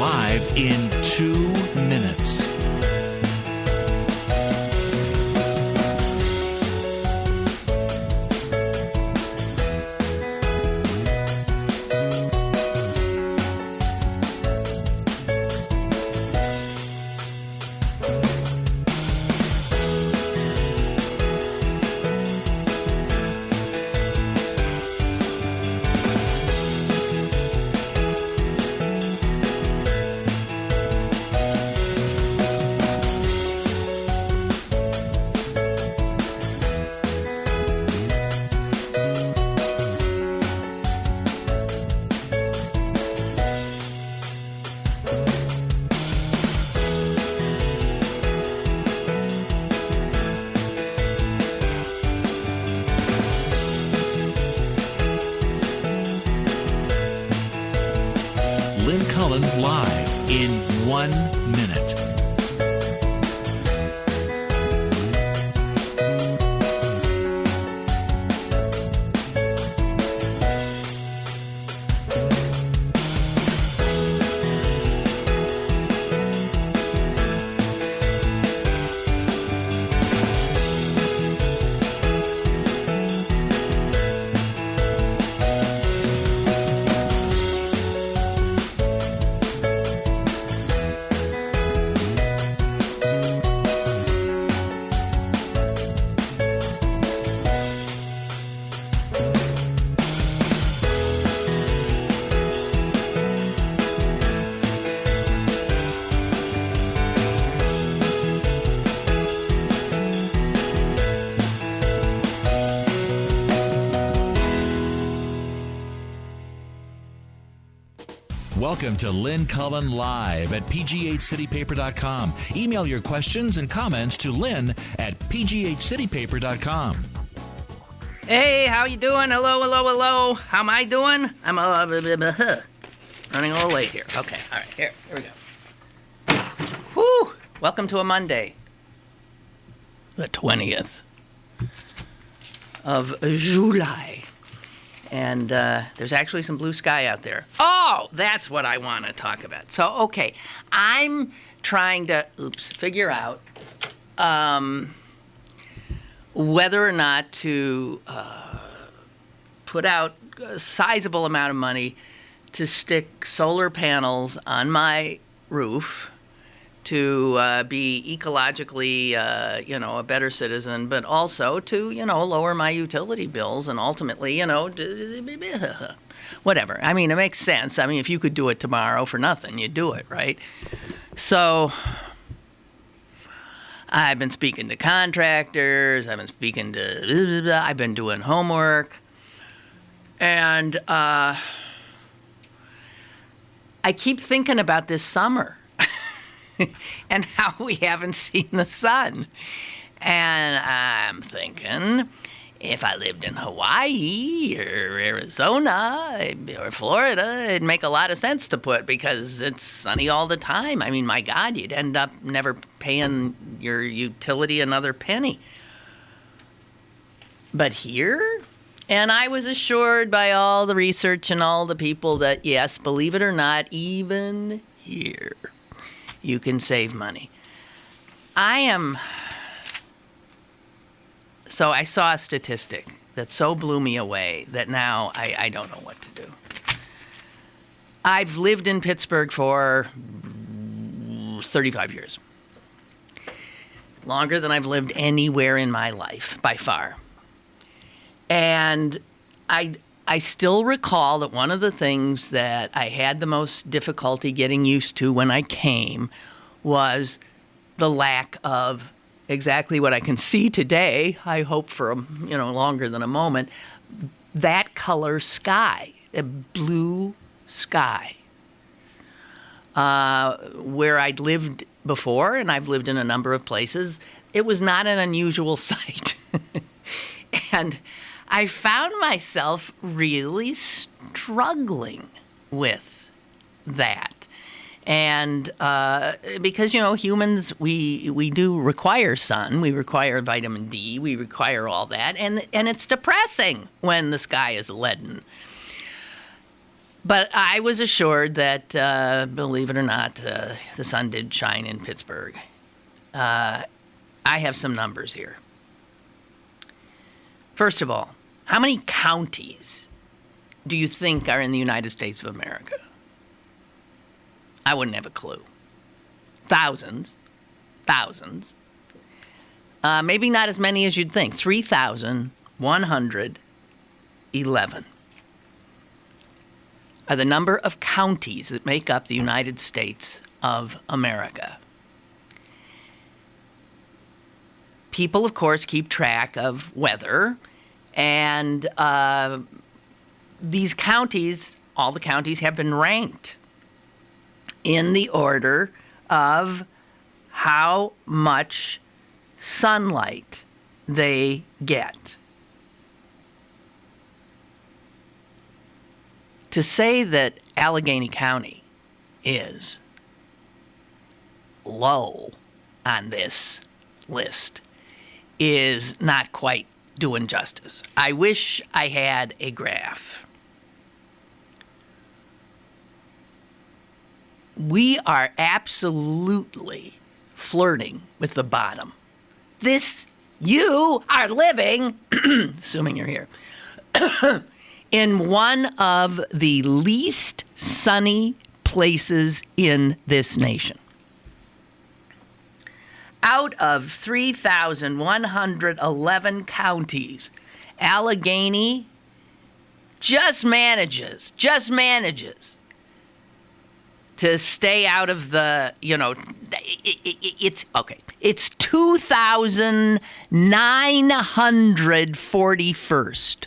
live in 2 minutes. Lynn Cullen live in 1 minute. Welcome to Lynn Cullen Live at pghcitypaper.com. Email your questions and comments to Lynn at pghcitypaper.com. Hey, how you doing? Hello. How am I doing? I'm running a little late here. Okay, all right, here we go. Whew! Welcome to a Monday, the 20th of July. And there's actually some blue sky out there. Oh, that's what I want to talk about. So, okay, I'm trying to, figure out whether or not to put out a sizable amount of money to stick solar panels on my roof to be ecologically, a better citizen, but also to, lower my utility bills and ultimately, whatever. I mean, it makes sense. I mean, if you could do it tomorrow for nothing, you'd do it, right? So I've been speaking to contractors. I've been doing homework. And I keep thinking about this summer. And how we haven't seen the sun. And I'm thinking, if I lived in Hawaii or Arizona or Florida, it'd make a lot of sense to put because it's sunny all the time. I mean, my God, you'd end up never paying your utility another penny. But here, and I was assured by all the research and all the people that, yes, believe it or not, even here, you can save money. So I saw a statistic that so blew me away that now I don't know what to do. I've lived in Pittsburgh for 35 years. Longer than I've lived anywhere in my life, by far. And I still recall that one of the things that I had the most difficulty getting used to when I came was the lack of exactly what I can see today, I hope for longer than a moment, that color sky, the blue sky. Where I'd lived before, and I've lived in a number of places, it was not an unusual sight. And I found myself really struggling with that. And because, humans, we do require sun, we require vitamin D, we require all that, and it's depressing when the sky is leaden. But I was assured that, believe it or not, the sun did shine in Pittsburgh. I have some numbers here. First of all, how many counties do you think are in the United States of America? I wouldn't have a clue. Thousands. Maybe not as many as you'd think. 3,111 are the number of counties that make up the United States of America. People, of course, keep track of weather, and these counties, all the counties, have been ranked in the order of how much sunlight they get. To say that Allegheny County is low on this list is not quite doing justice. I wish I had a graph. We are absolutely flirting with the bottom. You are living, assuming you're here, in one of the least sunny places in this nation. Out of 3,111 counties, Allegheny just manages to stay out of the, it's, okay, it's 2,941st.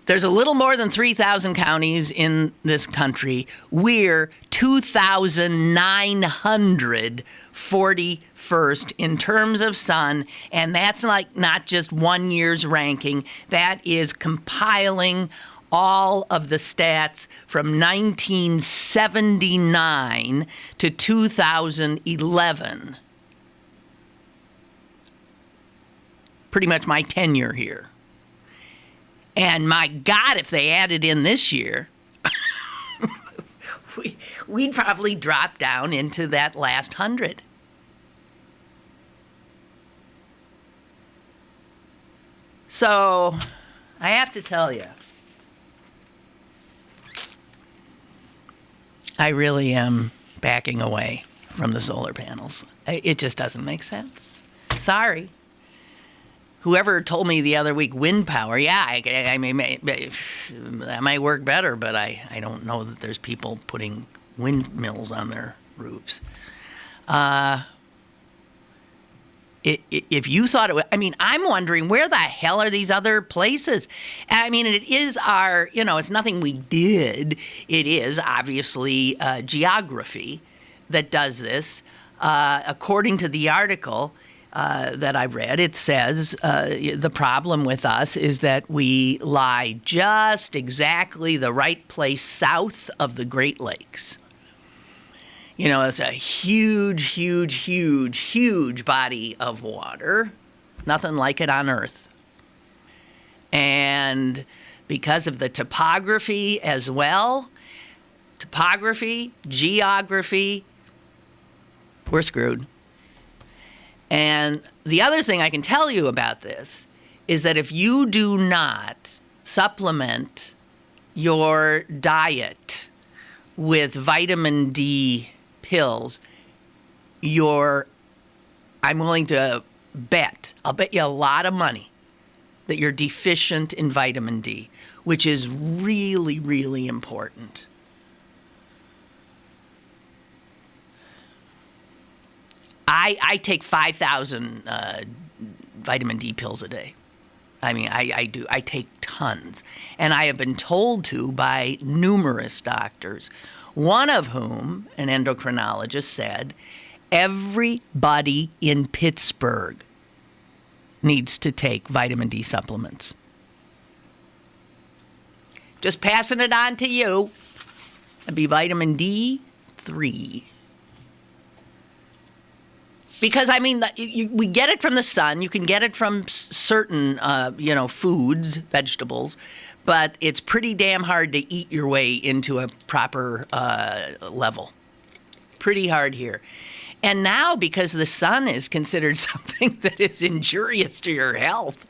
There's a little more than 3,000 counties in this country. We're 2,941st in terms of sun, and that's like not just 1 year's ranking. That is compiling all of the stats from 1979 to 2011. Pretty much my tenure here. And my God, if they added in this year, we'd probably drop down into that last 100. So I have to tell you, I really am backing away from the solar panels. It just doesn't make sense. Sorry. Whoever told me the other week wind power, yeah, I mean, that might work better, but I don't know that there's people putting windmills on their roofs. If you thought it was, I mean, I'm wondering where the hell are these other places? I mean, it is our, it's nothing we did. It is obviously geography that does this. According to the article that I read, it says the problem with us is that we lie just exactly the right place south of the Great Lakes. It's a huge, huge, huge, huge body of water. Nothing like it on Earth. And because of the topography as well, geography, we're screwed. And the other thing I can tell you about this is that if you do not supplement your diet with vitamin D pills, I'm willing to I'll bet you a lot of money that you're deficient in vitamin D, which is really, really important. I take 5,000 vitamin D pills a day. I mean, I do. I take tons. And I have been told to by numerous doctors, one of whom, an endocrinologist, said, everybody in Pittsburgh needs to take vitamin D supplements. Just passing it on to you. It'd be vitamin D3. Because, I mean, we get it from the sun. You can get it from certain, foods, vegetables. But it's pretty damn hard to eat your way into a proper level. Pretty hard here. And now, because the sun is considered something that is injurious to your health,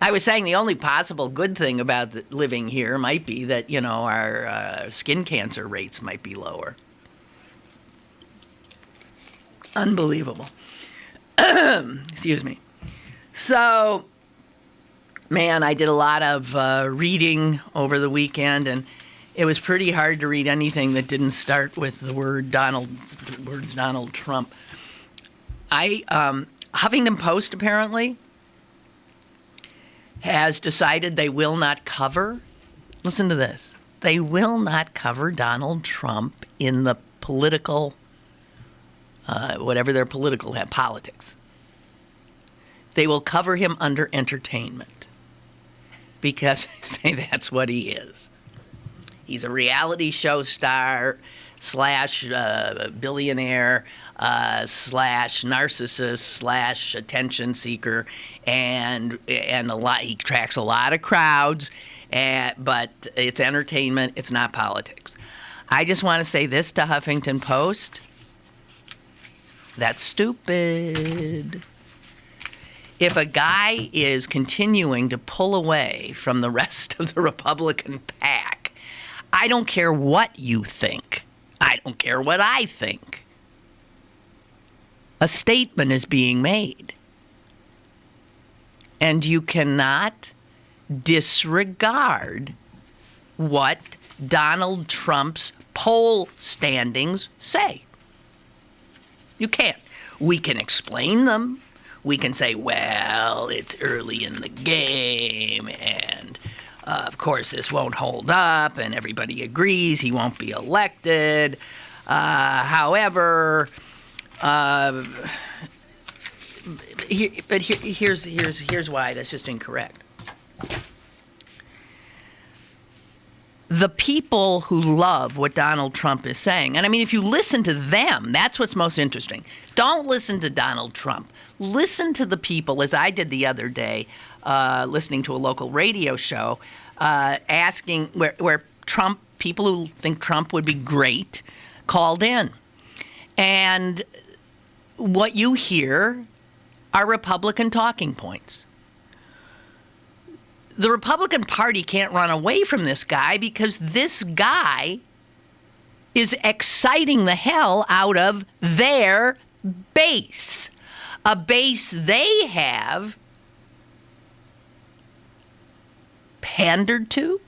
I was saying the only possible good thing about living here might be that, our skin cancer rates might be lower. Unbelievable. Excuse me. So, man, I did a lot of reading over the weekend, and it was pretty hard to read anything that didn't start with the words Donald Trump. Huffington Post apparently has decided they will not cover, listen to this, they will not cover Donald Trump in the political, whatever their political have, politics. They will cover him under entertainment because they say that's what he is. He's a reality show star / billionaire / narcissist / attention seeker, and he attracts a lot of crowds, but it's entertainment, it's not politics. I just want to say this to Huffington Post. That's stupid. If a guy is continuing to pull away from the rest of the Republican pack, I don't care what you think. I don't care what I think. A statement is being made. And you cannot disregard what Donald Trump's poll standings say. You can't. We can explain them. We can say, well, it's early in the game, and of course this won't hold up, and everybody agrees he won't be elected. However, here's why that's just incorrect. The people who love what Donald Trump is saying, and I mean, if you listen to them, that's what's most interesting. Don't listen to Donald Trump. Listen to the people, as I did the other day, listening to a local radio show, asking where Trump, people who think Trump would be great, called in. And what you hear are Republican talking points. The Republican Party can't run away from this guy because this guy is exciting the hell out of their base. A base they have pandered to,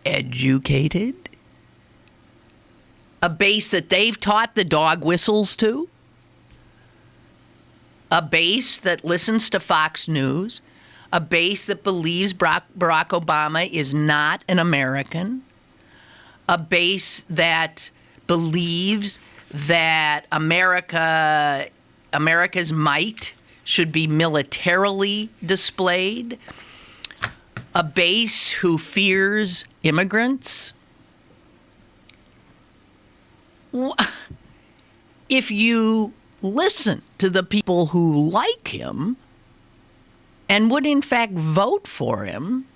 educated, a base that they've taught the dog whistles to, a base that listens to Fox News, a base that believes Barack Obama is not an American, a base that believes that America's might should be militarily displayed, a base who fears immigrants. If you listen to the people who like him and would in fact vote for him,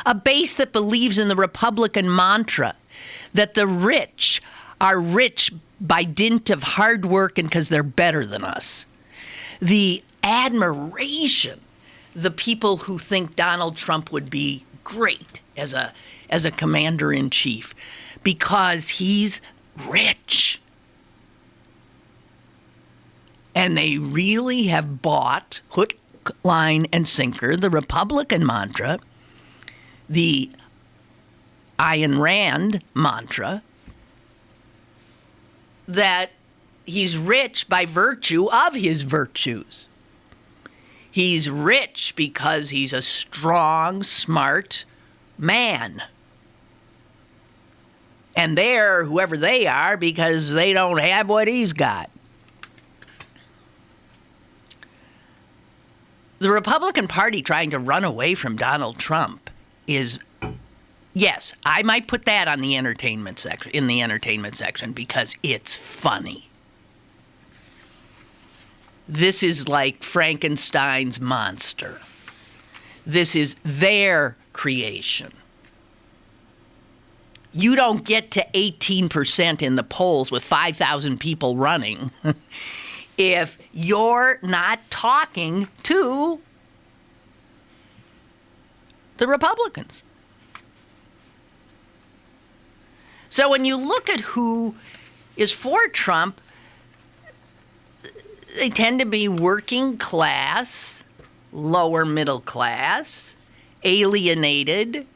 a base that believes in the Republican mantra that the rich are rich by dint of hard work and because they're better than us. The admiration, the people who think Donald Trump would be great as a commander-in-chief because he's rich. And they really have bought hook, line, and sinker the Republican mantra, the Ayn Rand mantra, that he's rich by virtue of his virtues. He's rich because he's a strong, smart man. And they're, whoever they are, because they don't have what he's got. The Republican Party trying to run away from Donald Trump is, yes, I might put that on the entertainment section, because it's funny. This is like Frankenstein's monster. This is their creation. You don't get to 18% in the polls with 5,000 people running if you're not talking to the Republicans. So when you look at who is for Trump, they tend to be working class, lower middle class, alienated,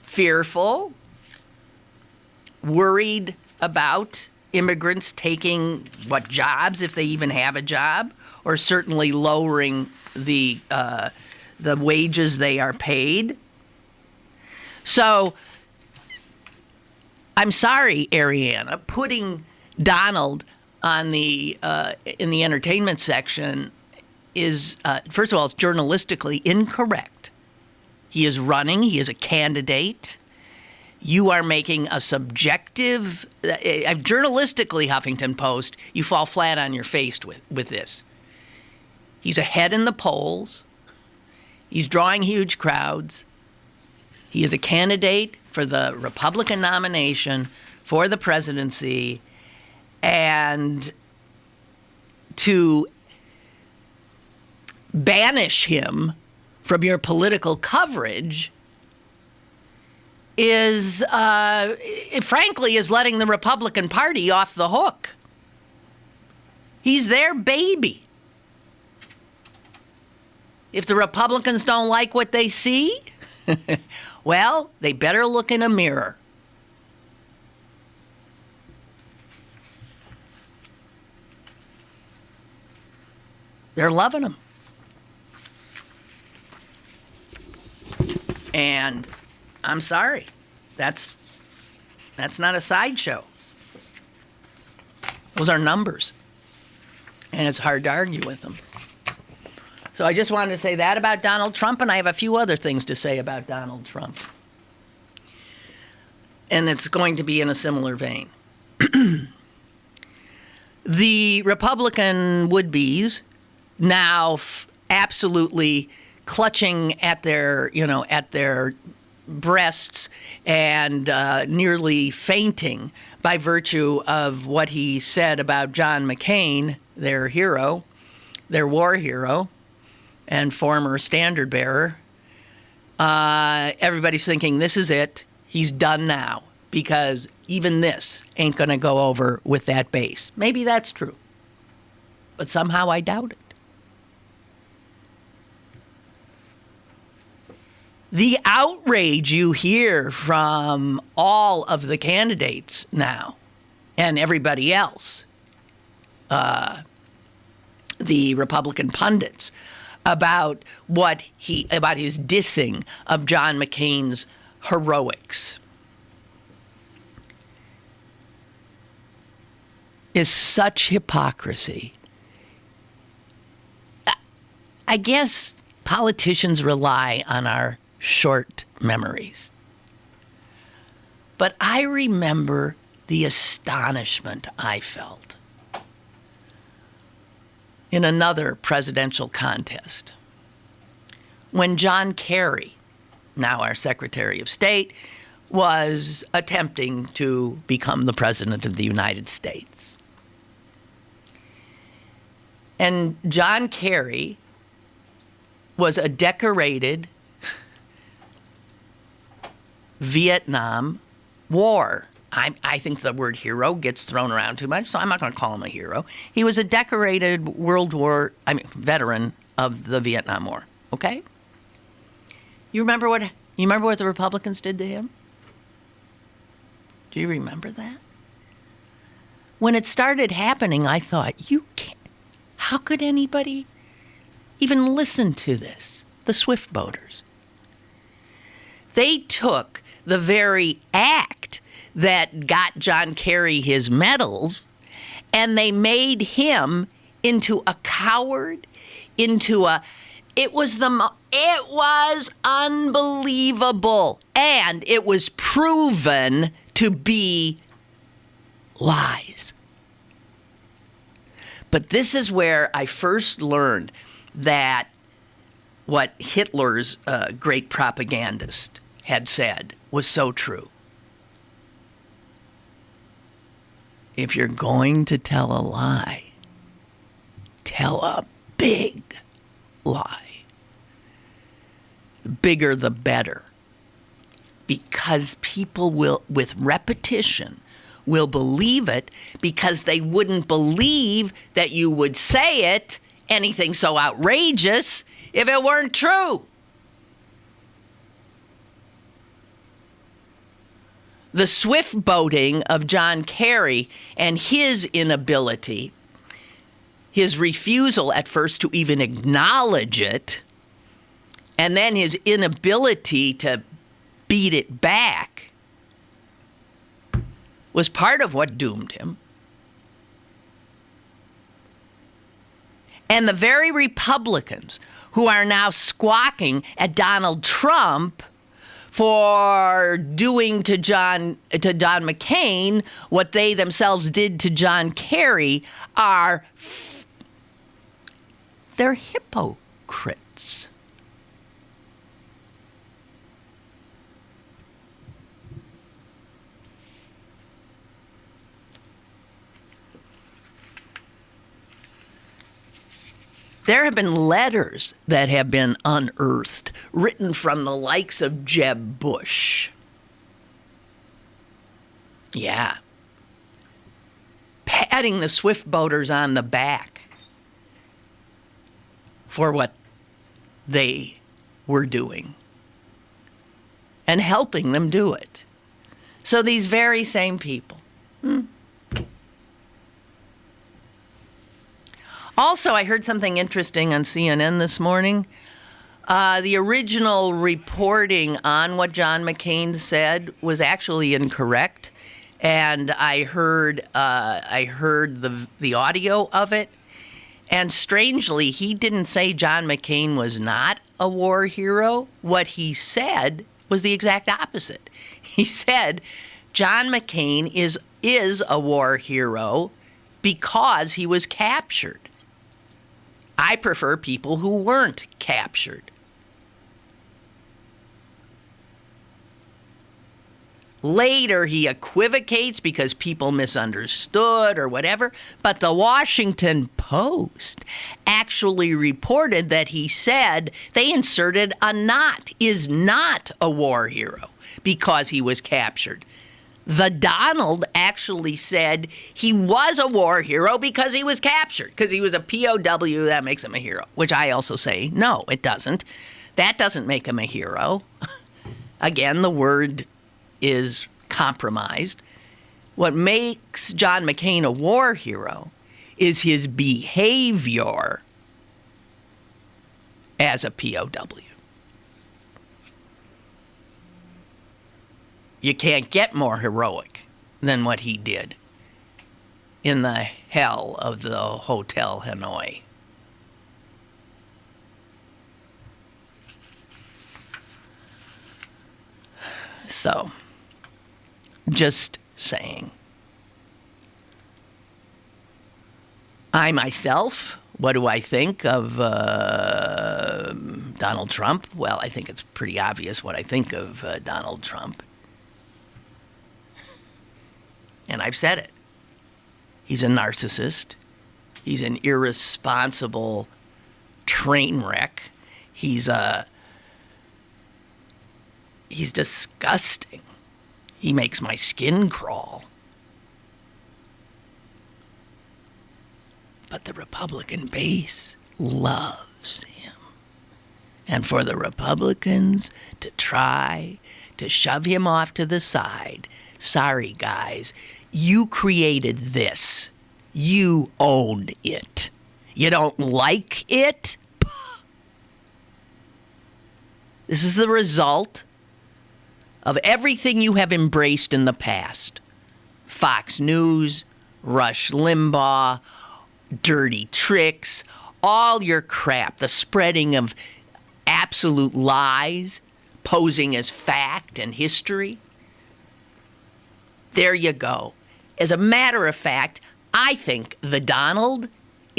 fearful, worried about immigrants taking jobs, if they even have a job, or certainly lowering the wages they are paid. So I'm sorry, Ariana, putting Donald on the in the entertainment section is first of all, it's journalistically incorrect. He is running. He is a candidate. You are making a subjective, journalistically, Huffington Post, you fall flat on your face with this. He's ahead in the polls. He's drawing huge crowds. He is a candidate for the Republican nomination for the presidency. And to banish him from your political coverage is, frankly, is letting the Republican Party off the hook. He's their baby. If the Republicans don't like what they see, well, they better look in a mirror. They're loving him. And I'm sorry, that's not a sideshow. Those are numbers. And it's hard to argue with them. So I just wanted to say that about Donald Trump, and I have a few other things to say about Donald Trump. And it's going to be in a similar vein. The Republican would-bes now absolutely clutching at their breasts and nearly fainting by virtue of what he said about John McCain, their hero, their war hero, and former standard bearer. Everybody's thinking this is it. He's done now, because even this ain't going to go over with that base. Maybe that's true, but somehow I doubt it. The outrage you hear from all of the candidates now and everybody else, the Republican pundits, about his dissing of John McCain's heroics is such hypocrisy. I guess politicians rely on our short memories. But I remember the astonishment I felt in another presidential contest when John Kerry, now our Secretary of State, was attempting to become the President of the United States. And John Kerry was a decorated Vietnam War. I think the word hero gets thrown around too much, so I'm not going to call him a hero. He was a decorated veteran of the Vietnam War. Okay? You remember what the Republicans did to him? Do you remember that? When it started happening, I thought, you can't. How could anybody even listen to this? The swift boaters. They took the very act that got John Kerry his medals, and they made him into a coward, it was unbelievable, and it was proven to be lies. But this is where I first learned that what Hitler's great propagandist had said was so true. If you're going to tell a lie, tell a big lie. The bigger the better. Because people will, with repetition, will believe it because they wouldn't believe that you would say it, anything so outrageous, if it weren't true. The swift boating of John Kerry and his inability, his refusal at first to even acknowledge it, and then his inability to beat it back, was part of what doomed him. And the very Republicans who are now squawking at Donald Trump for doing to Don McCain what they themselves did to John Kerry they're hypocrites. There have been letters that have been unearthed, written from the likes of Jeb Bush. Yeah. Patting the swift boaters on the back for what they were doing and helping them do it. So these very same people. Also, I heard something interesting on CNN this morning. The original reporting on what John McCain said was actually incorrect, and I heard the audio of it. And strangely, he didn't say John McCain was not a war hero. What he said was the exact opposite. He said John McCain is a war hero because he was captured. I prefer people who weren't captured. Later, he equivocates because people misunderstood or whatever, but the Washington Post actually reported that he said they inserted a not, is not a war hero because he was captured. The Donald actually said he was a war hero because he was captured, because he was a POW, that makes him a hero, which I also say, no, it doesn't. That doesn't make him a hero. Again, the word is compromised. What makes John McCain a war hero is his behavior as a POW. You can't get more heroic than what he did in the hell of the Hotel Hanoi. So, just saying. I myself, what do I think of Donald Trump? Well, I think it's pretty obvious what I think of Donald Trump. And I've said it. He's a narcissist. He's an irresponsible train wreck. He's disgusting. He makes my skin crawl. But the Republican base loves him. And for the Republicans to try to shove him off to the side, sorry guys, you created this. You own it. You don't like it? This is the result of everything you have embraced in the past. Fox News, Rush Limbaugh, dirty tricks, all your crap, the spreading of absolute lies, posing as fact and history. There you go. As a matter of fact, I think the Donald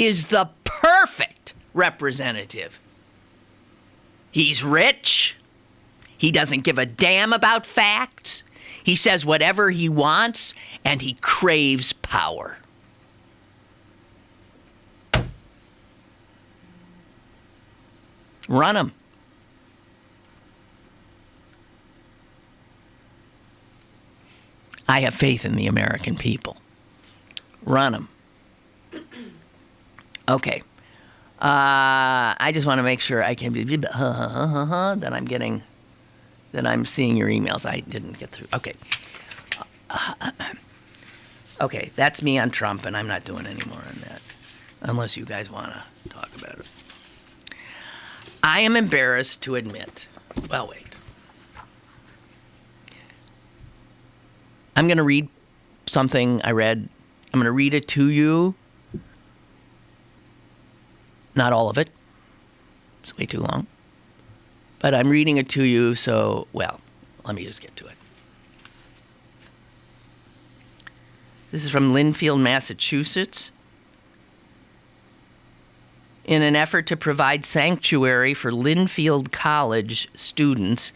is the perfect representative. He's rich. He doesn't give a damn about facts. He says whatever he wants, and he craves power. Run him. I have faith in the American people. Run them. Okay. I just want to make sure I can that I'm seeing your emails. I didn't get through. Okay. Okay, that's me on Trump, and I'm not doing any more on that, unless you guys want to talk about it. I am embarrassed to admit. Well, wait. I'm going to read something I read. I'm going to read it to you. Not all of it. It's way too long. But I'm reading it to you, so, well, let me just get to it. This is from Lynnfield, Massachusetts. In an effort to provide sanctuary for Lynnfield College students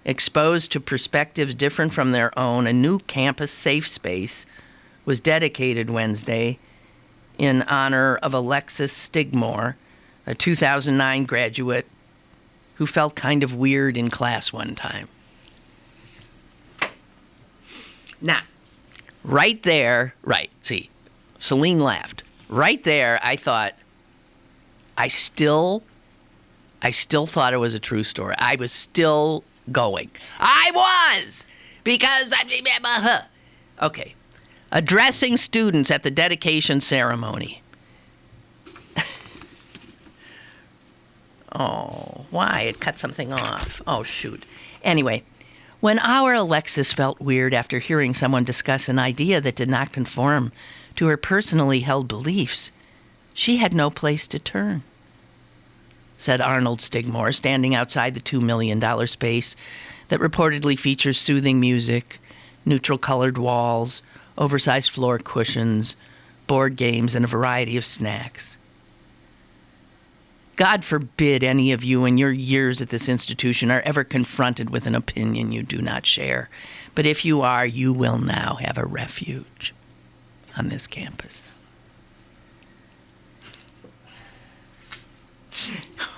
exposed to perspectives different from their own, a new campus safe space was dedicated Wednesday in honor of Alexis Stigmore, a 2009 graduate who felt kind of weird in class one time. Now, right there, right, see, Celine laughed. Right there, I thought, I still thought it was a true story. I was still going. I was! Because okay. Addressing students at the dedication ceremony. Oh, why? It cut something off. Oh, shoot. Anyway, when our Alexis felt weird after hearing someone discuss an idea that did not conform to her personally held beliefs, she had no place to turn, said Arnold Stigmore, standing outside the $2 million space that reportedly features soothing music, neutral-colored walls, oversized floor cushions, board games, and a variety of snacks. God forbid any of you in your years at this institution are ever confronted with an opinion you do not share. But if you are, you will now have a refuge on this campus.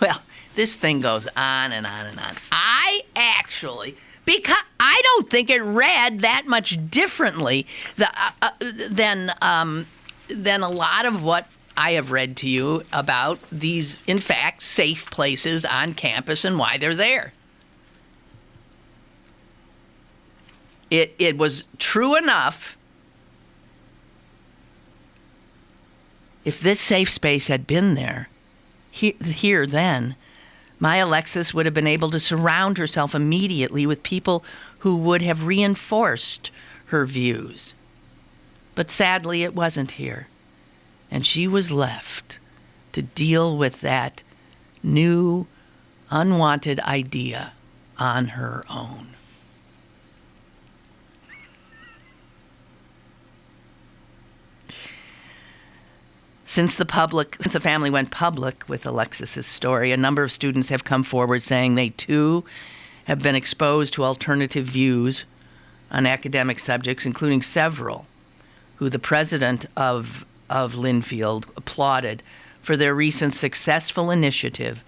Well, this thing goes on and on and on. I actually, because I don't think it read that much differently than a lot of what I have read to you about these, in fact, safe places on campus and why they're there. It was true enough. If this safe space had been there, here then, my Alexis would have been able to surround herself immediately with people who would have reinforced her views. But sadly, it wasn't here. And she was left to deal with that new, unwanted idea on her own. Since the family went public with Alexis's story, a number of students have come forward saying they too have been exposed to alternative views on academic subjects, including several who the president of Lynnfield applauded for their recent successful initiative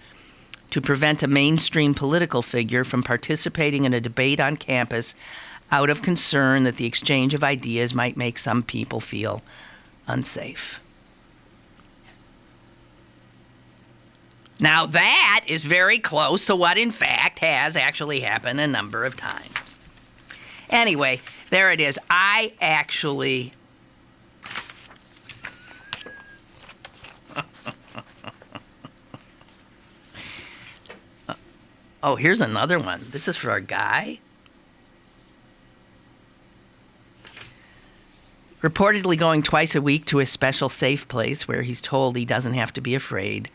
to prevent a mainstream political figure from participating in a debate on campus out of concern that the exchange of ideas might make some people feel unsafe. Now that is very close to what in fact has actually happened a number of times. Anyway, there it is. I actually... Oh, here's another one. This is for a guy. Reportedly going twice a week to a special safe place where he's told he doesn't have to be afraid.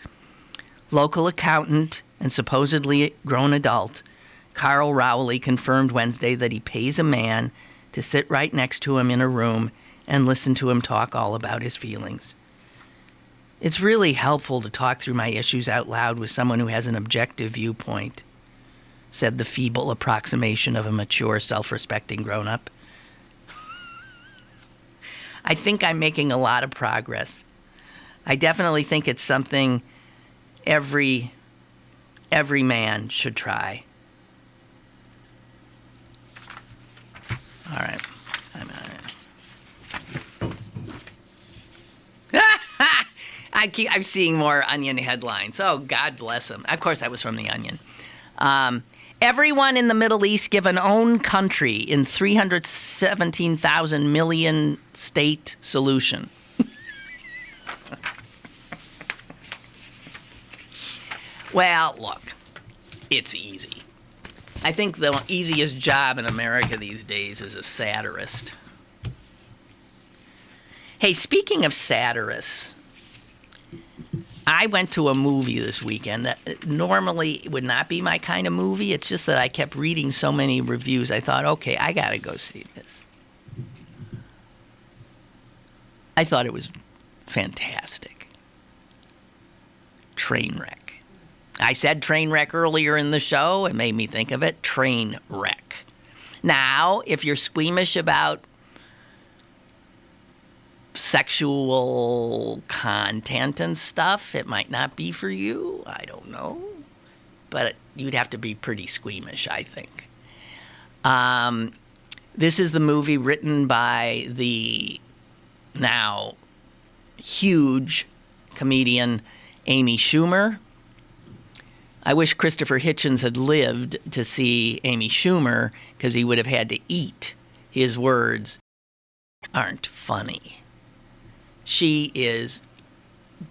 Local accountant and supposedly grown adult, Carl Rowley, confirmed Wednesday that he pays a man to sit right next to him in a room and listen to him talk all about his feelings. It's really helpful to talk through my issues out loud with someone who has an objective viewpoint, said the feeble approximation of a mature, self-respecting grown-up. I think I'm making a lot of progress. I definitely think it's something every man should try. All right. I'm on it. I'm seeing more Onion headlines. Oh, God bless them. Of course, that was from the Onion. Everyone in the Middle East given own country in 317,000 million state solution. Well, look, it's easy. I think the easiest job in America these days is a satirist. Hey, speaking of satirists, I went to a movie this weekend that normally would not be my kind of movie. It's just that I kept reading so many reviews. I thought, okay, I got to go see this. I thought it was fantastic. Trainwreck. I said Trainwreck earlier in the show. It made me think of it. Trainwreck. Now, if you're squeamish about sexual content and stuff, it might not be for you. I don't know. But you'd have to be pretty squeamish, I think. This is the movie written by the now huge comedian Amy Schumer. I wish Christopher Hitchens had lived to see Amy Schumer, because he would have had to eat his words aren't funny. She is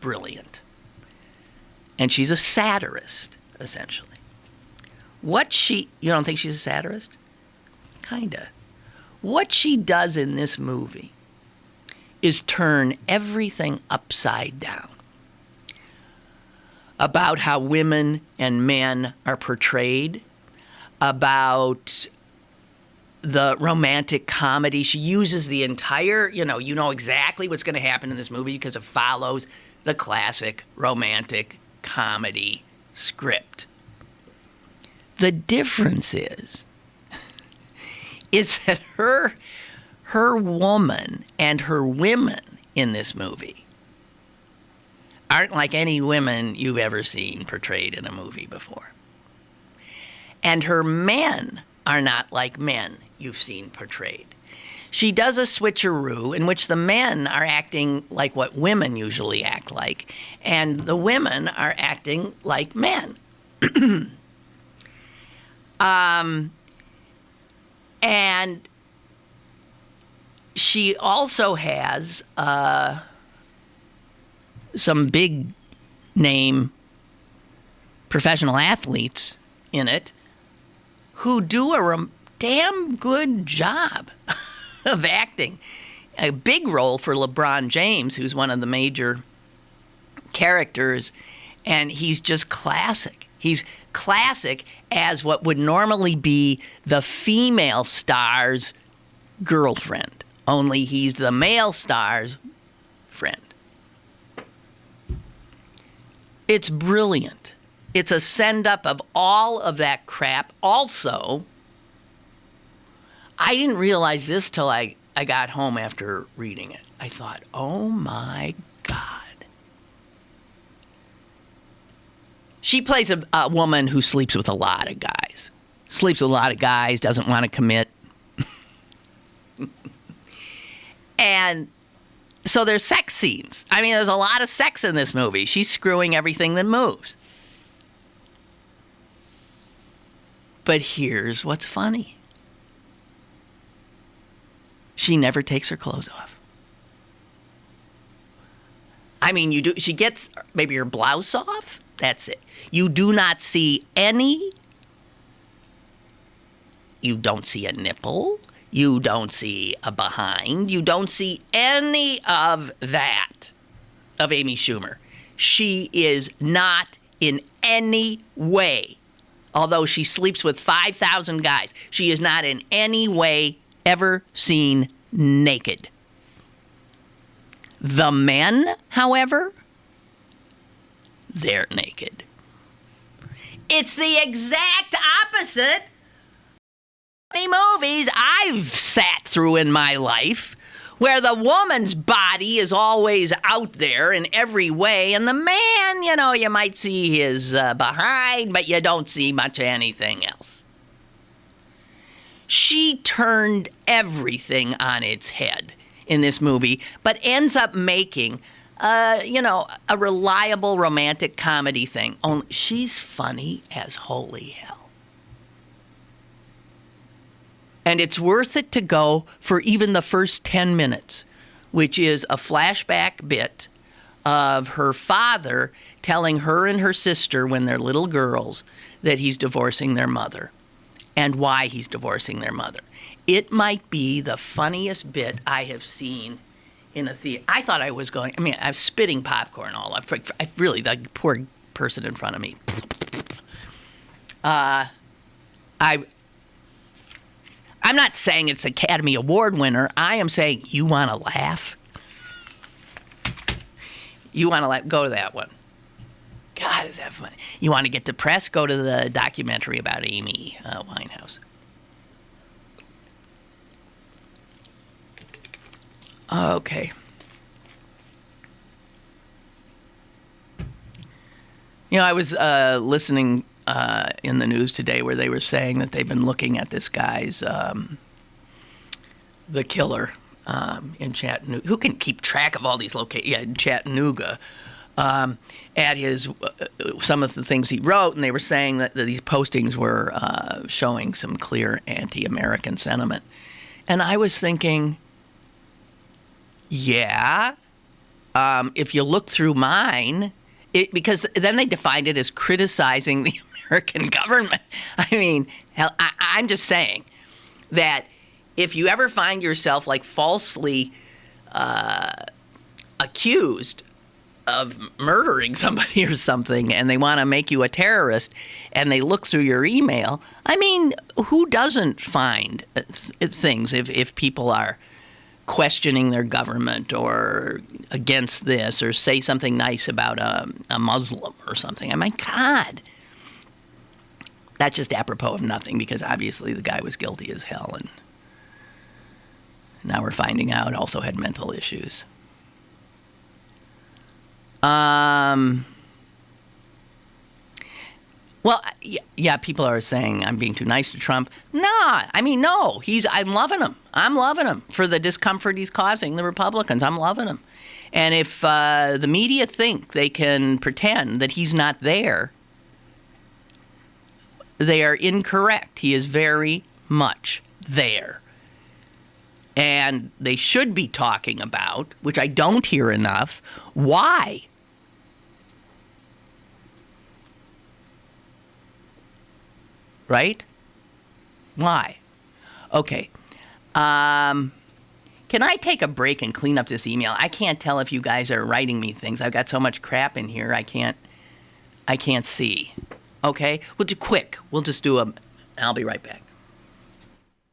brilliant. And she's a satirist, essentially. You don't think she's a satirist? Kinda. What she does in this movie is turn everything upside down about how women and men are portrayed, about the romantic comedy. She uses the entire, you know exactly what's going to happen in this movie because it follows the classic romantic comedy script. The difference is that her woman and her women in this movie aren't like any women you've ever seen portrayed in a movie before. And her men are not like men you've seen portrayed. She does a switcheroo in which the men are acting like what women usually act like, and the women are acting like men. And she also has some big name professional athletes in it who do a damn good job of acting. A big role for LeBron James, who's one of the major characters, and he's just classic. He's classic as what would normally be the female star's girlfriend, only he's the male star's friend. It's brilliant. It's a send-up of all of that crap. Also, I didn't realize this till I got home after reading it. I thought, oh my God. She plays a woman who sleeps with a lot of guys. Doesn't want to commit. And so there's sex scenes. I mean, there's a lot of sex in this movie. She's screwing everything that moves. But here's what's funny. She never takes her clothes off. I mean, she gets maybe her blouse off. That's it. You do not see you don't see a nipple. You don't see a behind. You don't see any of that of Amy Schumer. She is not in any way, although she sleeps with 5,000 guys, she is not in any way ever seen naked. The men, however, they're naked. It's the exact opposite of the movies I've sat through in my life, where the woman's body is always out there in every way, and the man, you might see his behind, but you don't see much of anything else. She turned everything on its head in this movie, but ends up making, a reliable romantic comedy thing. Only she's funny as holy hell. And it's worth it to go for even the first 10 minutes, which is a flashback bit of her father telling her and her sister when they're little girls that he's divorcing their mother and why he's divorcing their mother. It might be the funniest bit I have seen in a theater. I thought I was I was spitting popcorn all up. Really, the poor person in front of me. I'm not saying it's Academy Award winner. I am saying you want to laugh. You want to go to that one. God, is that funny. You want to get depressed? Go to the documentary about Amy Winehouse. Okay. I was listening in the news today where they were saying that they've been looking at this guy's, the killer in Chattanooga. Who can keep track of all these locations? Yeah, in Chattanooga. At his, some of the things he wrote, and they were saying that these postings were showing some clear anti-American sentiment. And I was thinking, yeah, if you look through mine, because then they defined it as criticizing the American government. I mean, hell, I'm just saying that if you ever find yourself falsely accused of murdering somebody or something, and they want to make you a terrorist, and they look through your email, I mean, who doesn't find things if people are questioning their government or against this or say something nice about a Muslim or something? I mean, God. That's just apropos of nothing, because obviously the guy was guilty as hell, and now we're finding out also had mental issues. Well, yeah, people are saying I'm being too nice to Trump. Nah, I mean, no, I'm loving him. I'm loving him for the discomfort he's causing the Republicans. I'm loving him. And if the media think they can pretend that he's not there, they are incorrect. He is very much there. And they should be talking about, which I don't hear enough, why. Right? Why? Okay. Can I take a break and clean up this email? I can't tell if you guys are writing me things. I've got so much crap in here, I can't see. Okay? We'll do quick. We'll just do I'll be right back.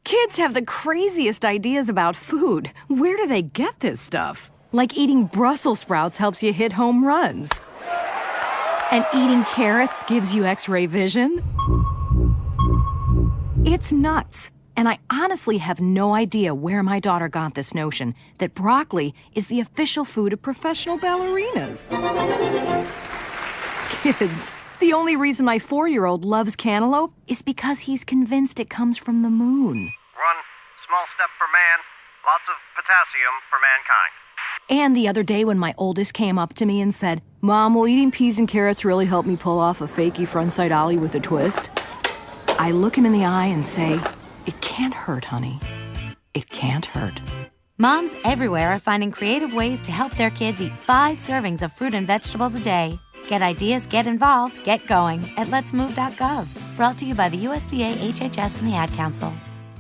Kids have the craziest ideas about food. Where do they get this stuff? Like eating Brussels sprouts helps you hit home runs. And eating carrots gives you X-ray vision. It's nuts. And I honestly have no idea where my daughter got this notion that broccoli is the official food of professional ballerinas. Kids, the only reason my 4-year-old loves cantaloupe is because he's convinced it comes from the moon. One small step for man, lots of potassium for mankind. And the other day when my oldest came up to me and said, "Mom, will eating peas and carrots really help me pull off a fakey frontside ollie with a twist?" I look him in the eye and say, "It can't hurt, honey. It can't hurt." Moms everywhere are finding creative ways to help their kids eat 5 servings of fruit and vegetables a day. Get ideas, get involved, get going at letsmove.gov. Brought to you by the USDA, HHS, and the Ad Council.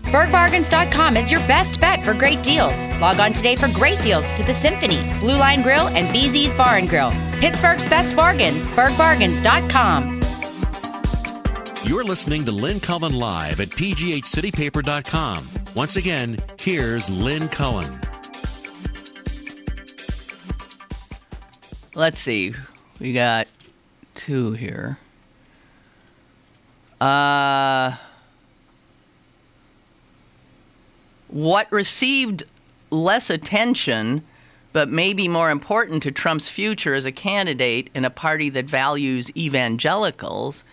BergBargains.com is your best bet for great deals. Log on today for great deals to the Symphony, Blue Line Grill, and BZ's Bar and Grill. Pittsburgh's best bargains, BergBargains.com. You're listening to Lynn Cullen Live at pghcitypaper.com. Once again, here's Lynn Cullen. Let's see. We got 2 here. What received less attention, but maybe more important to Trump's future as a candidate in a party that values evangelicals,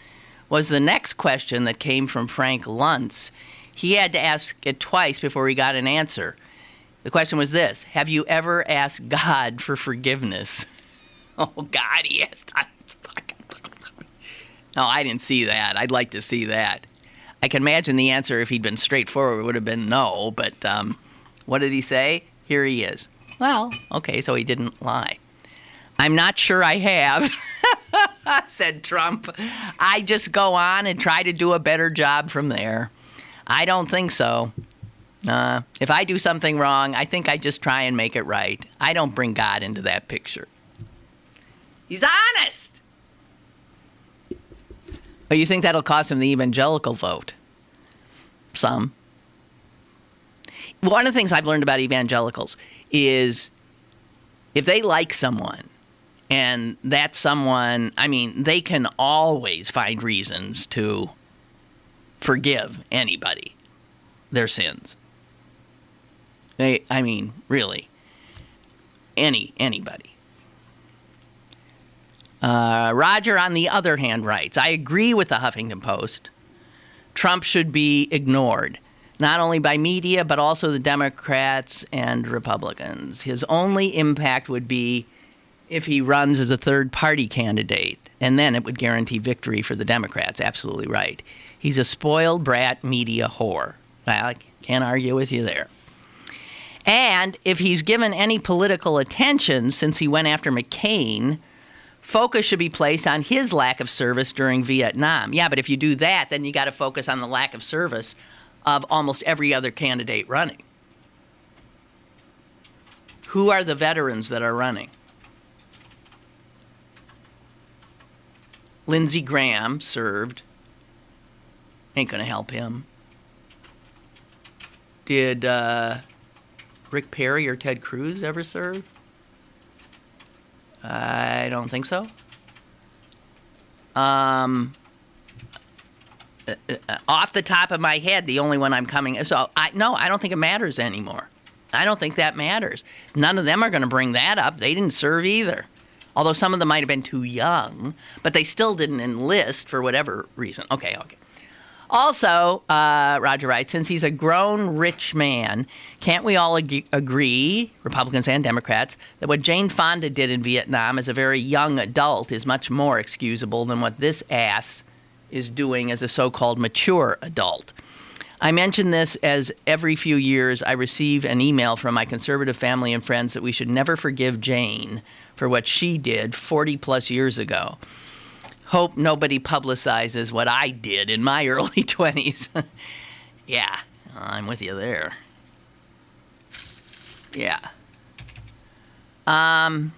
was the next question that came from Frank Luntz. He had to ask it twice before he got an answer. The question was this: have you ever asked God for forgiveness? Oh, God, he asked. No, I didn't see that. I'd like to see that. I can imagine the answer, if he'd been straightforward, would have been no. But what did he say? Here he is. Well, okay, so he didn't lie. I'm not sure I have, said Trump. I just go on and try to do a better job from there. I don't think so. If I do something wrong, I think I just try and make it right. I don't bring God into that picture. He's honest. But you think that'll cost him the evangelical vote? Some. One of the things I've learned about evangelicals is if they like someone, and that someone, I mean, they can always find reasons to forgive anybody their sins. I mean, really, anybody. Roger, on the other hand, writes, I agree with the Huffington Post. Trump should be ignored, not only by media, but also the Democrats and Republicans. His only impact would be if he runs as a third-party candidate, and then it would guarantee victory for the Democrats. Absolutely right. He's a spoiled brat media whore. I can't argue with you there. And if he's given any political attention since he went after McCain, focus should be placed on his lack of service during Vietnam. Yeah, but if you do that, then you got to focus on the lack of service of almost every other candidate running. Who are the veterans that are running? Lindsey Graham served. Ain't going to help him. Did Rick Perry or Ted Cruz ever serve? I don't think so. Off the top of my head, the only one I'm coming... So, I don't think it matters anymore. I don't think that matters. None of them are going to bring that up. They didn't serve either. Although some of them might have been too young, but they still didn't enlist for whatever reason. Okay. Also, Roger writes, since he's a grown, rich man, can't we all agree, Republicans and Democrats, that what Jane Fonda did in Vietnam as a very young adult is much more excusable than what this ass is doing as a so-called mature adult? I mention this as every few years I receive an email from my conservative family and friends that we should never forgive Jane for what she did 40-plus years ago. Hope nobody publicizes what I did in my early 20s. Yeah, I'm with you there. Yeah. No,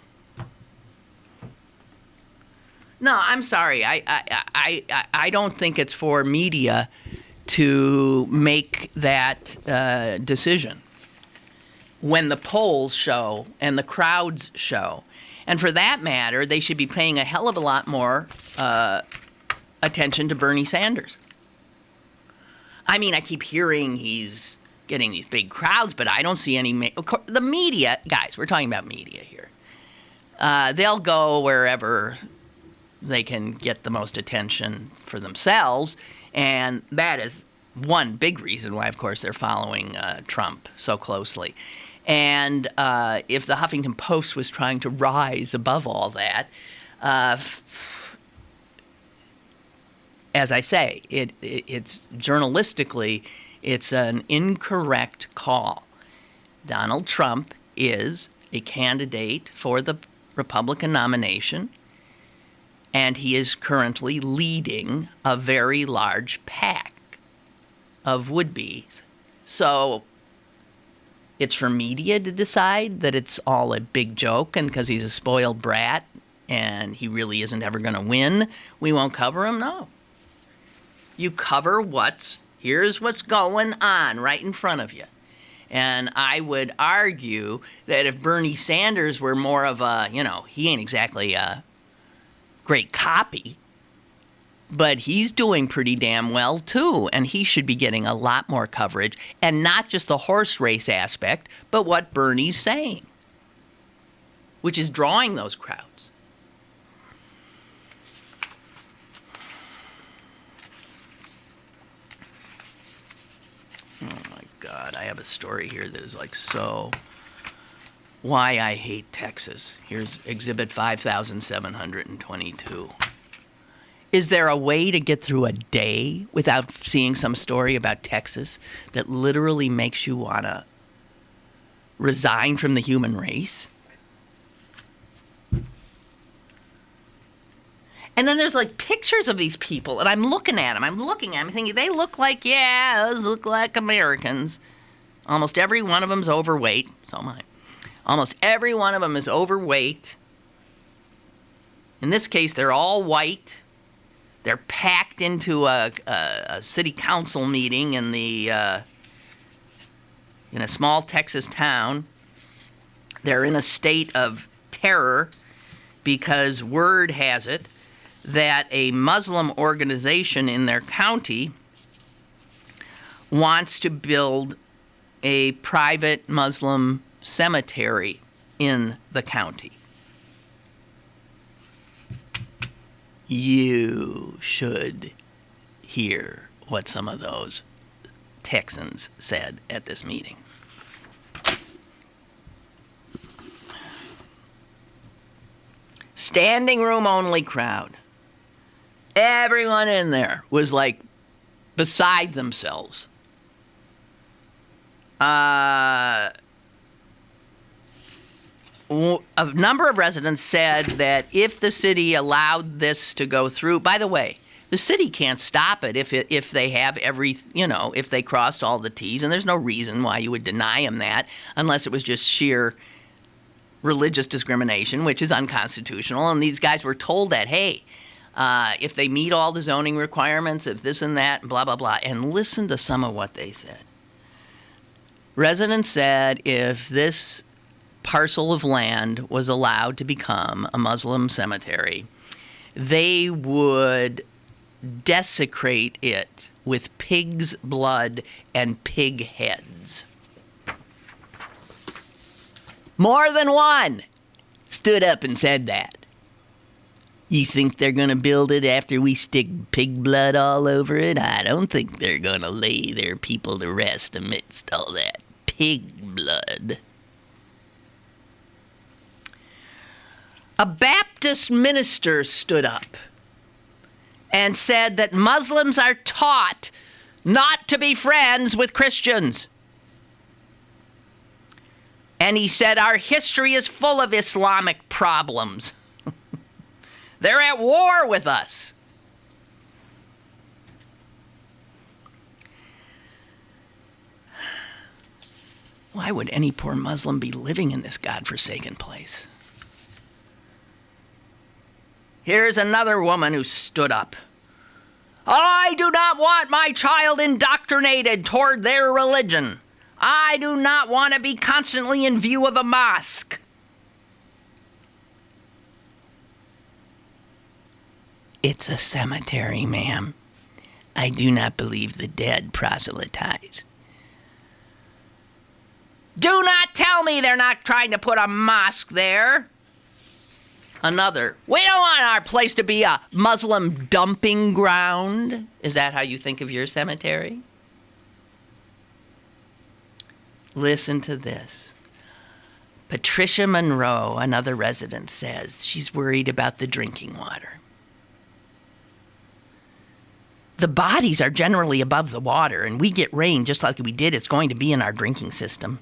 I'm sorry. I don't think it's for media to make that decision when the polls show and the crowds show. And for that matter, they should be paying a hell of a lot more attention to Bernie Sanders. I mean, I keep hearing he's getting these big crowds, but I don't see any... The media, guys, we're talking about media here. They'll go wherever they can get the most attention for themselves, and that is one big reason why, of course, they're following Trump so closely. And if the Huffington Post was trying to rise above all that, as I say, it's journalistically, it's an incorrect call. Donald Trump is a candidate for the Republican nomination, and he is currently leading a very large pack of would-bes. So it's for media to decide that it's all a big joke, and because he's a spoiled brat and he really isn't ever going to win, we won't cover him? No. You cover here's what's going on right in front of you. And I would argue that if Bernie Sanders were more of a, he ain't exactly a great copy, but he's doing pretty damn well too, and he should be getting a lot more coverage, and not just the horse race aspect, but what Bernie's saying, which is drawing those crowds. Oh my God, I have a story here that is like so... Why I hate Texas. Here's Exhibit 5722. Is there a way to get through a day without seeing some story about Texas that literally makes you want to resign from the human race? And then there's like pictures of these people, and I'm looking at them. I'm thinking, they look like, those look like Americans. Almost every one of them's overweight. So am I. Almost every one of them is overweight. In this case, they're all white. They're packed into a city council meeting in a small Texas town. They're in a state of terror because word has it that a Muslim organization in their county wants to build a private Muslim cemetery in the county. You should hear what some of those Texans said at this meeting. Standing room only crowd. Everyone in there was like beside themselves. A number of residents said that if the city allowed this to go through, by the way, the city can't stop it if they have if they crossed all the T's, and there's no reason why you would deny them that unless it was just sheer religious discrimination, which is unconstitutional. And these guys were told that, hey, if they meet all the zoning requirements, if this and that, blah, blah, blah. And listen to some of what they said. Residents said if this parcel of land was allowed to become a Muslim cemetery, they would desecrate it with pig's blood and pig heads. More than one stood up and said that. You think they're going to build it after we stick pig blood all over it? I don't think they're going to lay their people to rest amidst all that pig blood. A Baptist minister stood up and said that Muslims are taught not to be friends with Christians. And he said our history is full of Islamic problems. They're at war with us. Why would any poor Muslim be living in this godforsaken place? Here's another woman who stood up. I do not want my child indoctrinated toward their religion. I do not want to be constantly in view of a mosque. It's a cemetery, ma'am. I do not believe the dead proselytize. Do not tell me they're not trying to put a mosque there. Another, we don't want our place to be a Muslim dumping ground. Is that how you think of your cemetery? Listen to this. Patricia Monroe, another resident, says she's worried about the drinking water. The bodies are generally above the water, and we get rain just like we did. It's going to be in our drinking system.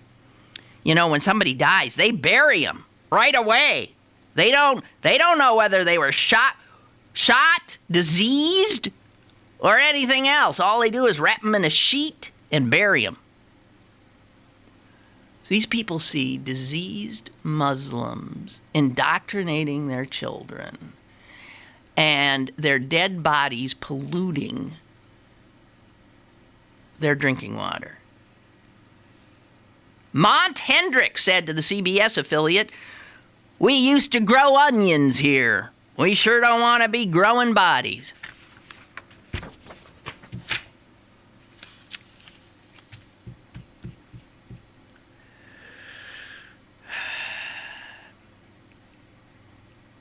You know, when somebody dies, they bury them right away. They don't know whether they were shot, diseased, or anything else. All they do is wrap them in a sheet and bury them. So these people see diseased Muslims indoctrinating their children and their dead bodies polluting their drinking water. Mont Hendrick said to the CBS affiliate, "We used to grow onions here. We sure don't want to be growing bodies.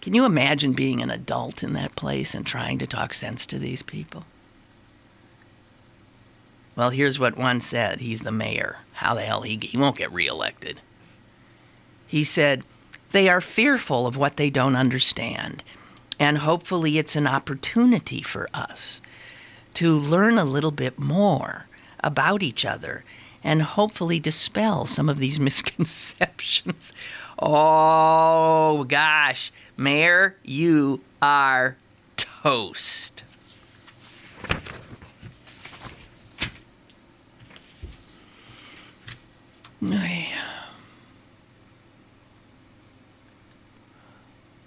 Can you imagine being an adult in that place and trying to talk sense to these people? Well, here's what one said. He's the mayor. How the hell he won't get reelected. He said, they are fearful of what they don't understand. And hopefully it's an opportunity for us to learn a little bit more about each other and hopefully dispel some of these misconceptions. Oh, gosh. Mayor, you are toast.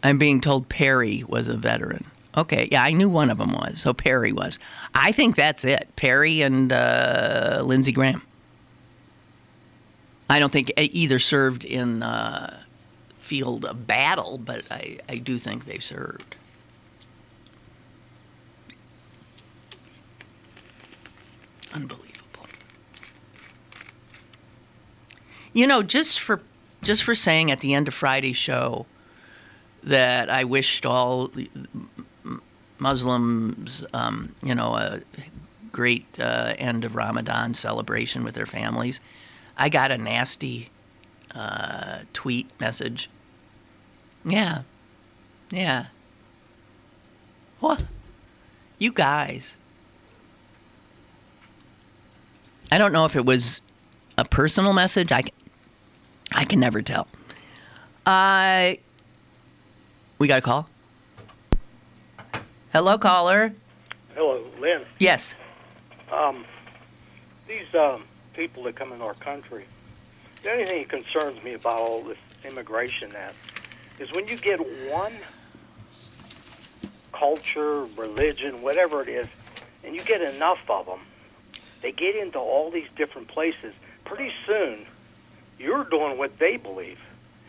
I'm being told Perry was a veteran. Okay, yeah, I knew one of them was, so Perry was. I think that's it. Perry and Lindsey Graham. I don't think either served in field of battle, but I do think they served. Unbelievable. You know, just for saying at the end of Friday's show that I wished all Muslims, a great end of Ramadan celebration with their families, I got a nasty tweet message. Yeah. What? You guys. I don't know if it was a personal message. I can never tell. We got a call? Hello, caller. Hello, Lynn. Yes. These people that come in our country, the only thing that concerns me about all this immigration is when you get one culture, religion, whatever it is, and you get enough of them, they get into all these different places. Pretty soon, you're doing what they believe.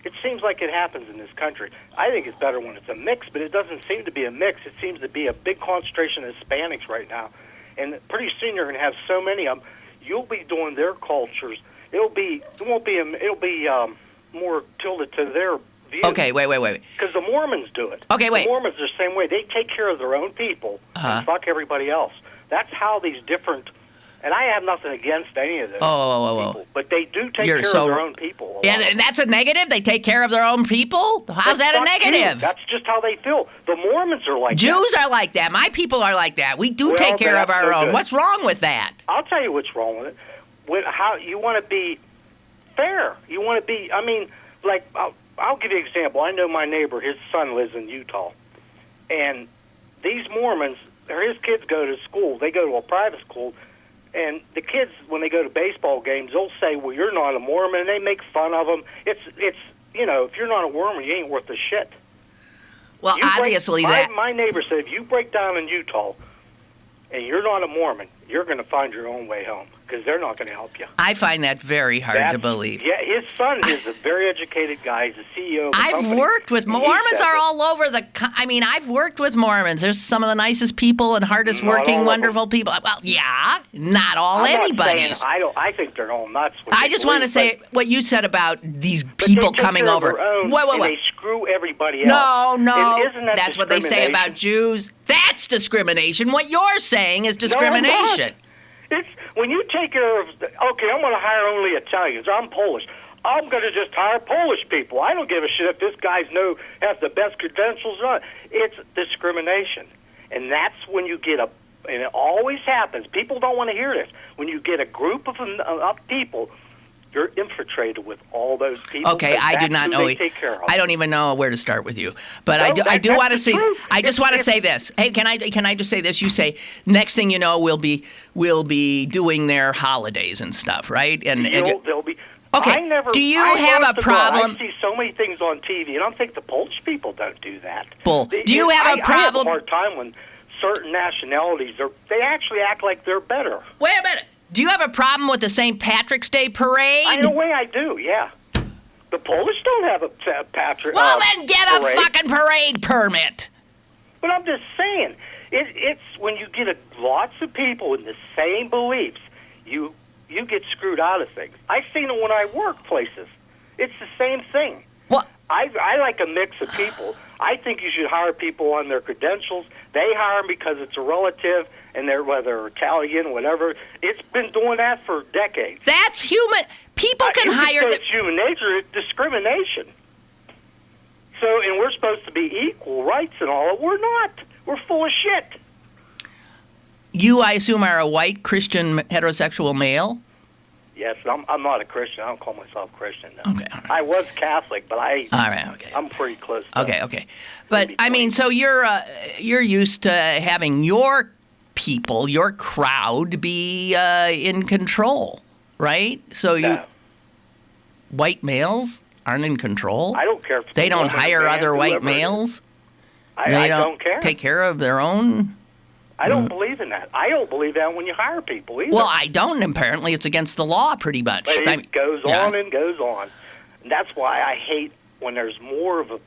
It seems like it happens in this country. I think it's better when it's a mix, but it doesn't seem to be a mix. It seems to be a big concentration of Hispanics right now. And pretty soon you're going to have so many of them, you'll be doing their cultures. It'll be more tilted to their view. Okay, wait. Because the Mormons do it. Okay, wait. The Mormons are the same way. They take care of their own people and fuck everybody else. That's how these different... And I have nothing against any of those people, but they do take care of their own people. And that's a negative? They take care of their own people? How's that a negative? That's just how they feel. The Mormons are like Jews are like that. My people are like that. We do take care of our own. What's wrong with that? I'll tell you what's wrong with it. How you want to be fair. You want to be, I'll give you an example. I know my neighbor, his son lives in Utah. And these Mormons, his kids go to school. They go to a private school. And the kids, when they go to baseball games, they'll say, well, you're not a Mormon, and they make fun of them. It's if you're not a Mormon, you ain't worth a shit. Well, obviously my neighbor said, if you break down in Utah and you're not a Mormon, you're going to find your own way home because they're not going to help you. I find that very hard to believe. Yeah, his son is a very educated guy. He's the CEO of a company. I've worked with Mormons are all over I've worked with Mormons. They're some of the nicest people and hardest working, wonderful people. Well, yeah, not all anybody's. I think they're all nuts. I just want to say what you said about these people coming over. Wait. They screw everybody else. No. That's what they say about Jews. That's discrimination. What you're saying is discrimination. It's when you take care of, okay, I'm going to hire only Italians. I'm Polish. I'm going to just hire Polish people. I don't give a shit if this guy's has the best credentials or not. It's discrimination. And that's when you get and it always happens. People don't want to hear this. When you get a group of people, you're infiltrated with all those people. Okay, I do not know. I don't even know where to start with you. But I do want to say. I just want to say this. Hey, can I just say this? You say next thing you know, we'll be doing their holidays and stuff, right? And they'll be. Okay. Do you have a problem? I see so many things on TV, and I think the Polish people don't do that. Do you have a problem? I have a hard time when certain nationalities they actually act like they're better. Wait a minute. Do you have a problem with the St. Patrick's Day parade? In a way, I do, yeah. The Polish don't have a Patrick Well, then get a fucking parade permit. But I'm just saying, it's when you get lots of people in the same beliefs, you get screwed out of things. I've seen it when I work places. It's the same thing. Well, I like a mix of people. I think you should hire people on their credentials. They hire them because it's a relative, and they're whether Italian, whatever. It's been doing that for decades. that's human. People can You hire. say it's human nature. It's discrimination. So, and we're supposed to be equal rights and all. We're not. We're full of shit. You, I assume, are a white Christian heterosexual male. Yes, I'm not a Christian. I don't call myself Christian. No. Okay, all right. I was Catholic, but All right, okay. I'm pretty close to Okay. But I mean, so you're used to having your people, your crowd, be in control, right? So No. white males aren't in control. I don't care if it's They a don't woman, a hire man, other white whoever it is. males. I They don't care. Take care of their own. I don't believe in that. I don't believe that when you hire people either. Well, I don't. Apparently, it's against the law, pretty much. But I mean, it goes yeah. on and goes on. And that's why I hate when there's more of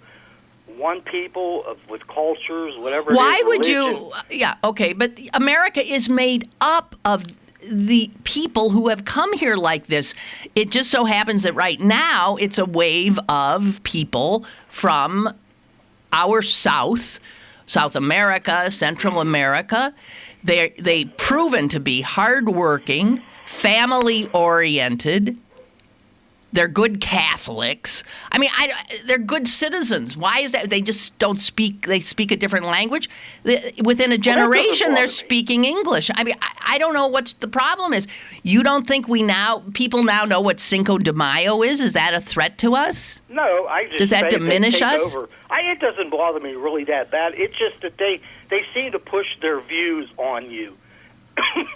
one people with cultures, whatever. Why it is, would religion. you? Yeah, okay, but America is made up of the people who have come here like this. It just so happens that right now it's a wave of people from our South America, Central America. They've proven to be hardworking, family-oriented. They're good Catholics. I mean, they're good citizens. Why is that? They just don't speak. They speak a different language. Within a generation, they're speaking English. I mean, I don't know what the problem is. You don't think people now know what Cinco de Mayo is? Is that a threat to us? No, I just Does that say diminish they take us? Over. It doesn't bother me really that bad. It's just that they seem to push their views on you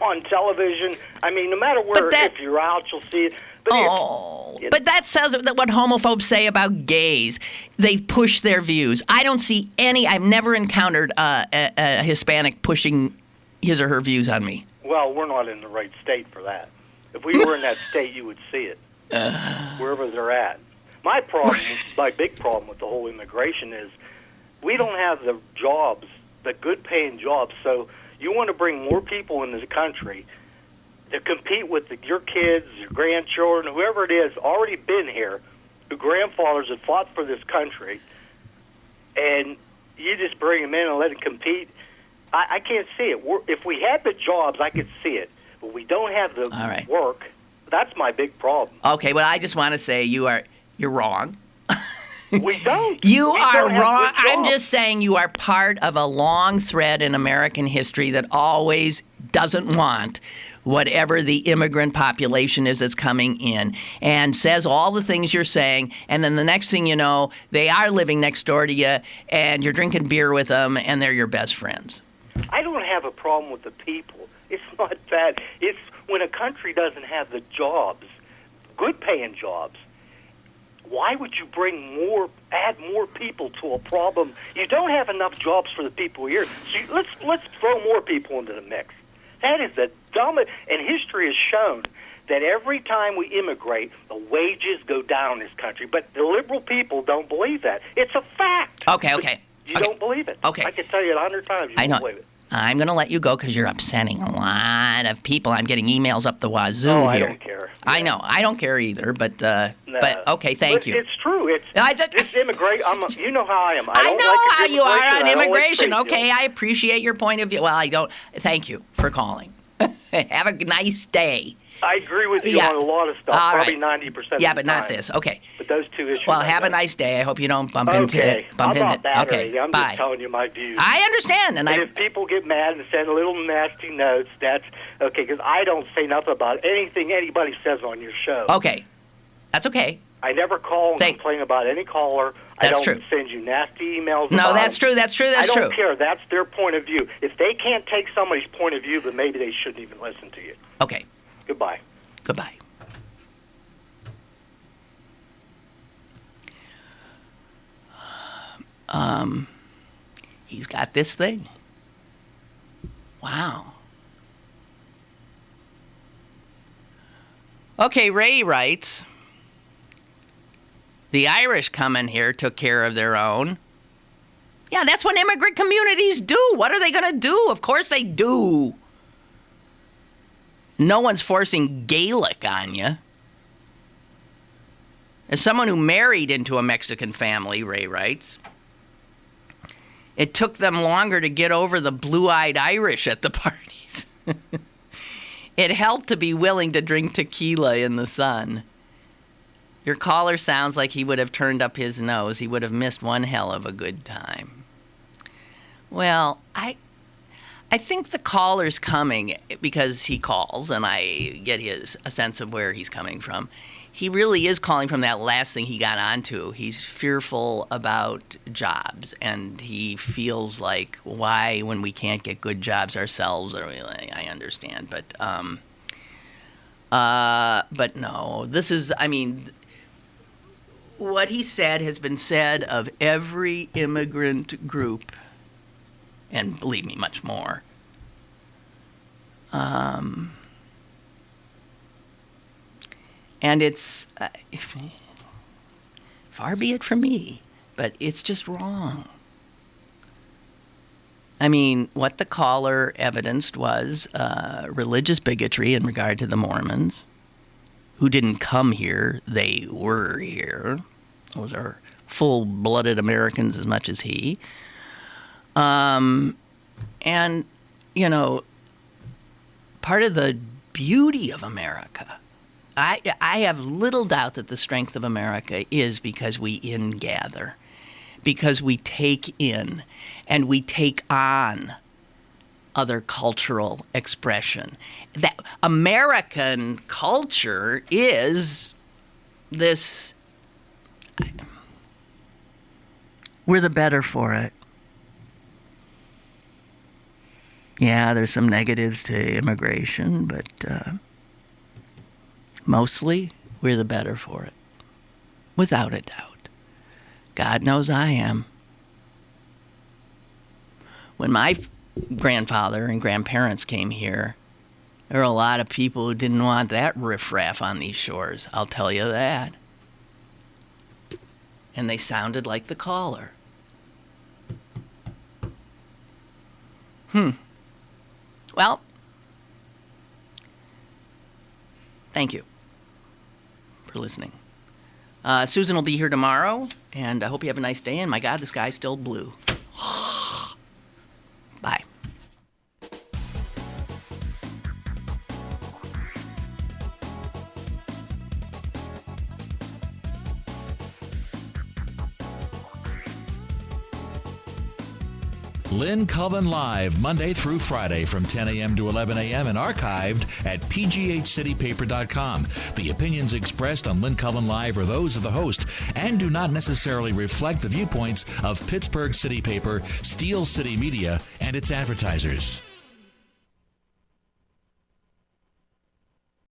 on television. I mean, no matter where, if you're out, you'll see it. But but that says that what homophobes say about gays. They push their views. I don't see any. I've never encountered a Hispanic pushing his or her views on me. Well, we're not in the right state for that. If we were in that state, you would see it wherever they're at. My big problem with the whole immigration is we don't have the jobs, the good-paying jobs. So you want to bring more people into the country to compete with your kids, your grandchildren, whoever it is, already been here, who grandfathers have fought for this country, and you just bring them in and let them compete. I can't see it. If we had the jobs, I could see it. But we don't have the work. That's my big problem. Okay, well, I just want to say you're wrong. We don't. You We are don't have wrong. good jobs. I'm just saying you are part of a long thread in American history that always doesn't want whatever the immigrant population is that's coming in, and says all the things you're saying, and then the next thing you know, they are living next door to you, and you're drinking beer with them, and they're your best friends. I don't have a problem with the people. It's not that. It's when a country doesn't have the jobs, good-paying jobs. Why would you add more people to a problem? You don't have enough jobs for the people here. So let's throw more people into the mix. That is the dumbest. And history has shown that every time we immigrate, the wages go down in this country. But the liberal people don't believe that. It's a fact. Okay. You don't believe it. Okay. I can tell you 100 times you don't believe it. I'm going to let you go because you're upsetting a lot of people. I'm getting emails up the wazoo here. I don't care. I know. I don't care either, but okay, thank you. It's true. It's immigrate. You know how I am. I know like how you are on immigration. Like okay, I appreciate your point of view. Well, I don't. Thank you for calling. Have a nice day. I agree with you on a lot of stuff. All probably right. 90%. Yeah, of the but not time. this. Okay. But those two issues. Well, have a nice day. I hope you don't bump into it. I'm not mad okay. I'm Bye. just telling you my views. I understand, and if people get mad and send little nasty notes, that's okay. Because I don't say nothing about anything anybody says on your show. Okay, that's okay. I never call and complain about any caller. That's I don't true. send you nasty emails. No, about that's them. true. That's true. That's I true. don't care. That's their point of view. If they can't take somebody's point of view, then maybe they shouldn't even listen to you. Okay. Goodbye. Goodbye. He's got this thing. Wow. Okay, Ray writes, the Irish coming here took care of their own. Yeah, that's what immigrant communities do. What are they going to do? Of course they do. No one's forcing Gaelic on you. As someone who married into a Mexican family, Ray writes, it took them longer to get over the blue-eyed Irish at the parties. It helped to be willing to drink tequila in the sun. Your caller sounds like he would have turned up his nose. He would have missed one hell of a good time. Well, I think the caller's coming because he calls, and I get a sense of where he's coming from. He really is calling from that last thing he got onto. He's fearful about jobs, and he feels like, why, when we can't get good jobs ourselves? I understand, but no. This is, what he said has been said of every immigrant group, and believe me, much more. And it's, far be it from me, but it's just wrong. What the caller evidenced was religious bigotry in regard to the Mormons, who didn't come here, they were here. Those are full-blooded Americans as much as he. And, part of the beauty of America, I have little doubt that the strength of America is because we ingather, because we take in and we take on other cultural expression. That American culture is this, we're the better for it. Yeah, there's some negatives to immigration, but mostly we're the better for it. Without a doubt. God knows I am. When my grandfather and grandparents came here, there were a lot of people who didn't want that riffraff on these shores. I'll tell you that. And they sounded like the caller. Well, thank you for listening. Susan will be here tomorrow, and I hope you have a nice day. And my God, the sky's still blue. Bye. Lynn Cullen Live, Monday through Friday from 10 a.m. to 11 a.m. and archived at pghcitypaper.com. The opinions expressed on Lynn Cullen Live are those of the host and do not necessarily reflect the viewpoints of Pittsburgh City Paper, Steel City Media, and its advertisers.